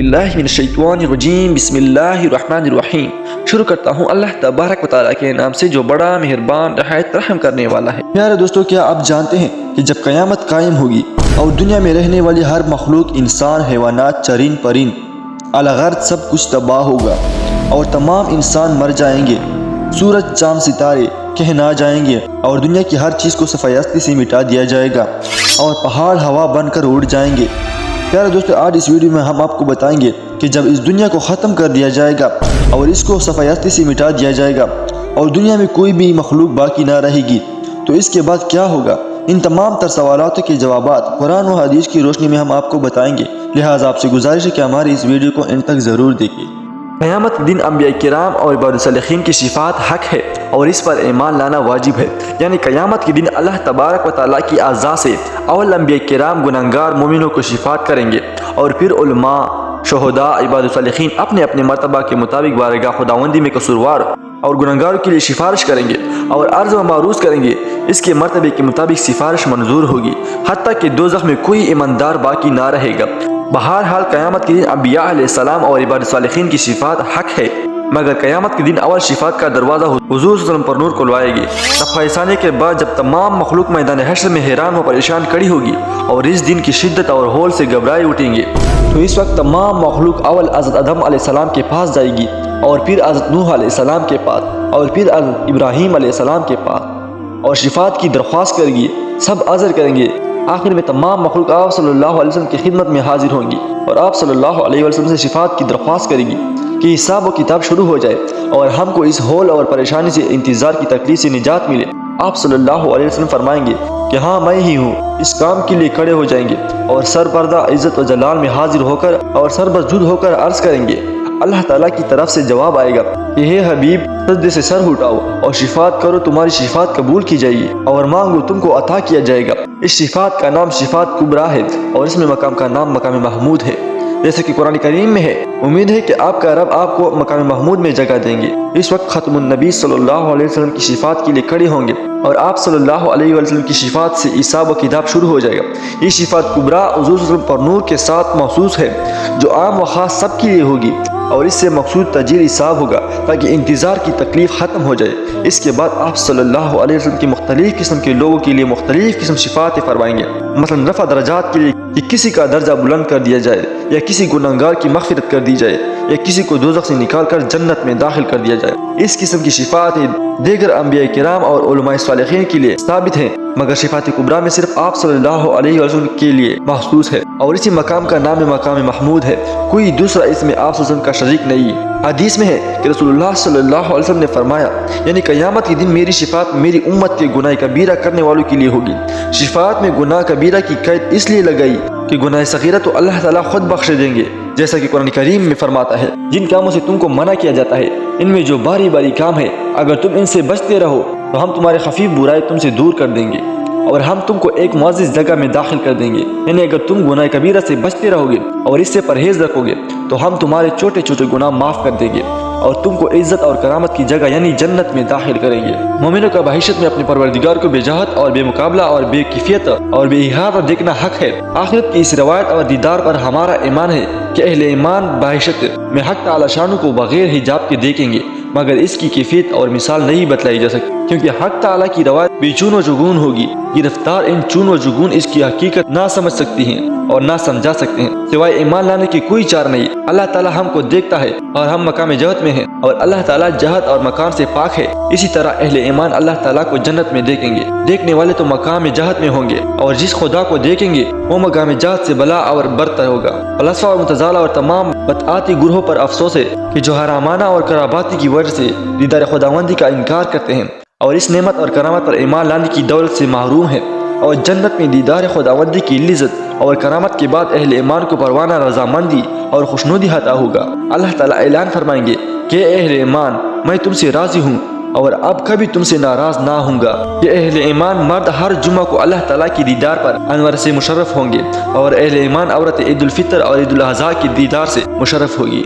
बिल्लाहि मिनश्शैतानिर्रजीम बिस्मिल्लाहिर्रहमानिर्रहीम। शुरू करता हूँ अल्लाह तबारक व तआला के नाम से जो बड़ा मेहरबान निहायत रहम करने वाला है। प्यारे दोस्तों, क्या आप जानते हैं कि जब क़यामत कायम होगी और दुनिया में रहने वाली हर मखलूक, इंसान, हैवानात, चरिंद परिंद, अलगर्द सब कुछ तबाह होगा और तमाम इंसान मर जाएंगे, सूरज चाँद सितारे कह ना जाएंगे और दुनिया की हर चीज़ को सफ़ायस्ती से मिटा दिया जाएगा और पहाड़ हवा बनकर उड़ जाएंगे। प्यारे दोस्तों, आज इस वीडियो में हम आपको बताएंगे कि जब इस दुनिया को ख़त्म कर दिया जाएगा और इसको सफ़ायस्ती से मिटा दिया जाएगा और दुनिया में कोई भी मखलूक बाकी ना रहेगी, तो इसके बाद क्या होगा। इन तमाम तर सवालों के जवाबात कुरान और हदीस की रोशनी में हम आपको बताएंगे। लिहाजा आपसे गुजारिश है कि हमारी इस वीडियो को एंड तक ज़रूर देखिए। क़यामत के दिन अंबिया किराम और इबादुस्सालिहीन की शिफात हक है और इस पर ईमान लाना वाजिब है। यानी क़यामत के दिन अल्लाह तबारक व तआला की आज़ा से अव्वल अंबिया किराम गुनहगार मोमिनों को शिफात करेंगे और फिर उलमा, शुहदा, इबादुस्सालिहीन अपने अपने मर्तबा के मुताबिक बारगाह खुदावंदी में कसूरवार और गुनहगारों के लिए सिफारिश करेंगे और अर्ज़ व मारूज़ करेंगे। इसके मर्तबे के मुताबिक सिफारिश मंजूर होगी, हत्ता कि दोज़ख में कोई ईमानदार बाकी ना रहेगा। बहरहाल क़यामत के दिन अंबिया अलैहिस्सलाम और इबादुस्सालिहीन की शिफात हक है, मगर क़यामत के दिन अवल शिफात का दरवाज़ा हुज़ूर सल्लल्लाहु अलैहि वसल्लम पर नूर खुलवाएगी। रफ़ाइसाने के बाद जब तमाम मखलूक मैदान हश्र में हैरान व परेशान खड़ी होगी और इस दिन की शिद्दत और होल से घबराए उठेंगे, तो इस वक्त तमाम मखलूक अवल हज़रत आदम अलैहिस्सलाम के पास जाएगी और फिर हज़रत नूह अलैहिस्सलाम के पास और फिर हज़रत इब्राहीम अलैहिस्सलाम के पास और शिफात की दरख्वास्त करेगी। सब अर्ज़ करेंगे। आखिर में तमाम मखलूक आप सल्लल्लाहु अलैहि वसल्लम की खिदमत में हाजिर होंगी और आप सल्लल्लाहु अलैहि वसल्लम से शिफात की दरख्वास्त करेगी कि हिसाब व किताब शुरू हो जाए और हमको इस होल और परेशानी से, इंतज़ार की तकलीफ से निजात मिले। आप सल्लल्लाहु अलैहि वसल्लम फरमाएंगे कि हाँ, मैं ही हूँ। इस काम के लिए खड़े हो जाएंगे और सरपर्दा इज़्ज़त व जलाल में हाजिर होकर और सरबजुद होकर अर्ज़ करेंगे। अल्लाह ताला की तरफ से जवाब आएगा कि हे हबीब, सजदे से सर उठाओ और शिफात करो, तुम्हारी शिफात कबूल की जाएगी और मांगो, तुमको अता किया जाएगा। इस शिफात का नाम शिफात कुबरा है और इसमें मकाम का नाम मकाम महमूद है, जैसे कि कुरान करीम में है। उम्मीद है कि आपका रब आपको मकाम महमूद में जगह देंगे। इस वक्त खत्मुन नबी सल्लल्लाहु अलैहि वसल्लम की शिफात के लिए खड़े होंगे और आप सल्लल्लाहु अलैहि वसल्लम की शिफात से हिसाब व किताब शुरू हो जाएगा। ये शिफात कुबरा हुज़ूर सल्लल्लाहु अलैहि वसल्लम पर नूर के साथ महसूस है, जो आम व ख़ास सब के लिए होगी और इससे मकसूद तजील हिसाब होगा ताकि इंतज़ार की तकलीफ ख़त्म हो जाए। इसके बाद आप सल्लल्लाहु अलैहि वसल्लम की मुख्तलिफ़ किस्म के लोगों के लिए मुख्तलिफ़ किस्म शिफात फरमाएंगे। मसलन रफ़ा दर्जात के लिए कि किसी का दर्जा बुलंद कर दिया जाए या किसी गुनहगार की मग़फ़िरत कर दी जाए या किसी को दोज़ख से निकाल कर जन्नत में दाखिल कर दिया जाए। इस किस्म की शिफात दीगर अंबिया किराम और उलमाए सालिहीन के लिए साबित है, मगर शिफात कुबरा में सिर्फ आप सल्लल्लाहु अलैहि वसल्लम के लिए महसूस है और इसी मकाम का नाम मकाम महमूद है। कोई दूसरा इसमें आप सल्लल्लाहु अलैहि वसल्लम का शरीक नहीं है। हदीस में है कि रसूलुल्लाह सल्लल्लाहु अलैहि वसल्लम ने फरमाया, यानी क़यामत के दिन मेरी शिफात मेरी उम्मत के गुनाह कबीरा करने वालों के लिए होगी। शिफात में गुनाह कबीरा की कैद इसलिए लगाई कि गुनाह सगीरा तो अल्लाह ताला खुद बख्श देंगे, जैसा कि कुरान करीम में फरमाता है, जिन कामों से तुमको मना किया जाता है, इनमें जो बारी बारी काम है, अगर तुम इनसे बचते रहो तो हम तुम्हारे खफीफ बुराई तुमसे दूर कर देंगे और हम तुमको एक मुअज़्ज़ज़ जगह में दाखिल कर देंगे। यानी अगर तुम गुनाह कबीरा से बचते रहोगे और इससे परहेज रखोगे तो हम तुम्हारे छोटे छोटे गुनाह माफ़ कर देंगे और तुमको इज्जत और करामत की जगह यानी जन्नत में दाखिल करेंगे। मोमिनों का बहिशत में अपने परवरदिगार को बेजहत और बेमुकाबला और बेकिफियत और बेइहाता देखना हक है। आखिरत की इस रवायत और दीदार पर हमारा ईमान है कि अहले ईमान बहिशत में हक ताला शान को बगैर हिजाब के देखेंगे, मगर इसकी कैफियत और मिसाल नहीं बतलाई जा सकती, क्योंकि हक ताला की रवायत बेचून व जुगून होगी। गिरफ्तार इन चून व जुगून इसकी हकीकत ना समझ सकती हैं और ना समझा सकते हैं। सिवाय ईमान लाने की कोई चार नहीं। अल्लाह ताला हमको देखता है और हम मकाम जहत में हैं और अल्लाह ताला जहत और मकान से पाक है। इसी तरह अहले ईमान अल्लाह ताला को जन्नत में देखेंगे। देखने वाले तो मकाम जहत में होंगे और जिस खुदा को देखेंगे वो मकाम जहत से बला और बरतर होगा। फलसफा और मुतज़ाला और तमाम बदआती गुरोह पर अफसोस है कि जो हरामाना और कराबाती की वजह से दीदार खुदावंदी का इनकार करते हैं और इस नेमत और करामत पर ईमान लाने की दौलत से महरूम है और जन्नत में दीदार खुदावंदी की लिज़्ज़त और करामत के बाद अहले ईमान को परवाना रज़ामंदी और खुशनुदी अता होगा। अल्लाह ताला ऐलान फरमाएंगे कि अहले ईमान, मैं तुमसे राज़ी हूँ और अब कभी तुमसे नाराज़ ना होऊंगा। ये अहले ईमान मर्द हर जुम्मा को अल्लाह ताला की दीदार पर अनवर से मुशर्रफ होंगे और अहले ईमान औरत ईद उल फितर और ईद उल अज़हा की दीदार से मुशर्रफ होगी।